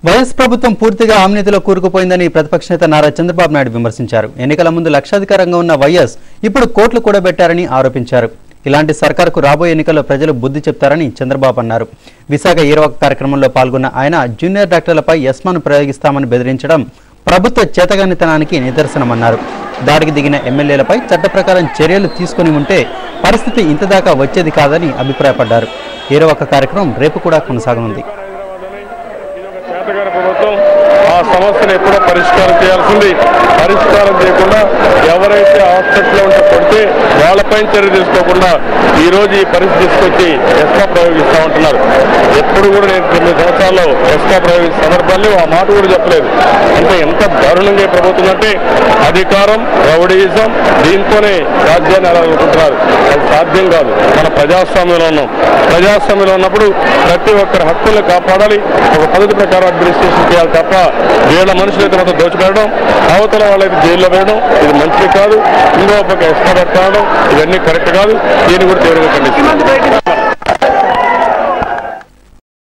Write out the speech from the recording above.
YS ప్రభుత్వం పూర్తిగా అవినీతిలో కూరుకుపోయిందని ప్రతిపక్ష నేత నారా చంద్రబాబు నాయుడు విమర్శించారు. ఎన్నికల ముందు లక్షాధికారంగా ఉన్న వైఎస్ ఇప్పుడు కోట్లు కూడబెట్టారని ఆరోపించారు. ఇలాంటి సర్కారుకు రాబోయే ఎన్నికల్లో ప్రజలు బుద్ధి చెప్తారని చంద్రబాబు అన్నారు. విశాఖ ఏరవక కార్యక్రమంలో పాల్గొన్న ఆయన జూనియర్ డాక్టర్లపై ఎస్మాను ప్రయోగిస్తామని బెదిరించడం ప్రభుత్వ చేతగానితనానికి నిదర్శనమన్నారు. దాడికి దిగిన ఎమ్మెల్యేలపై చట్ట ప్రకారం చర్యలు తీసుకుని ఉంటే పరిస్థితి ఇంతదాకా వచ్చేది కాదని అభిప్రాయపడ్డారు. ఏరవక కార్యక్రమం రేపు కూడా కొనసాగనుంది. ప్రభుత్వం ఆ సమస్యను ఎప్పుడో పరిష్కారం చేయాల్సింది. పరిష్కారం చేయకుండా ఎవరైతే హాస్పిటల్లో ఉంటే కొడితే వాళ్ళపై చర్య తీసుకోకుండా ఈరోజు ఈ పరిస్థితి తీసుకొచ్చి ఎస్కా ప్రయోగిస్తూ ఉంటున్నారు. ఎప్పుడు కూడా నేను 9 సంవత్సరాల్లో ఎస్కా ప్రయోగించిన సందర్భాల్లో ఆ మాట కూడా చెప్పలేదు. అంటే ఎంత దారుణంగా ప్రభుత్వం అంటే అధికారం, రౌడీయిజం, దీంతోనే రాజ్యాన్ని అలా అనుకుంటున్నారు. అది సాధ్యం కాదు. మన ప్రజాస్వామ్యంలో ఉన్నాం. ప్రజాస్వామ్యంలో ఉన్నప్పుడు ప్రతి ఒక్కరి హక్కుల్ని కాపాడాలి. ఒక పద్ధతి ప్రకారం అడ్మినిస్ట్రేషన్ చేయాలి తప్ప వీళ్ళ మనుషులైతే మొత్తం దోచిపెట్టడం, అవతల వాళ్ళైతే జైల్లో వేయడం ఇది మంచిది కాదు. ఇంకో పక్క ఎస్కా పెట్టడం ఇవన్నీ కరెక్ట్ కాదు. దీన్ని కూడా తీవ్రంగా ఖండిస్తున్నాం.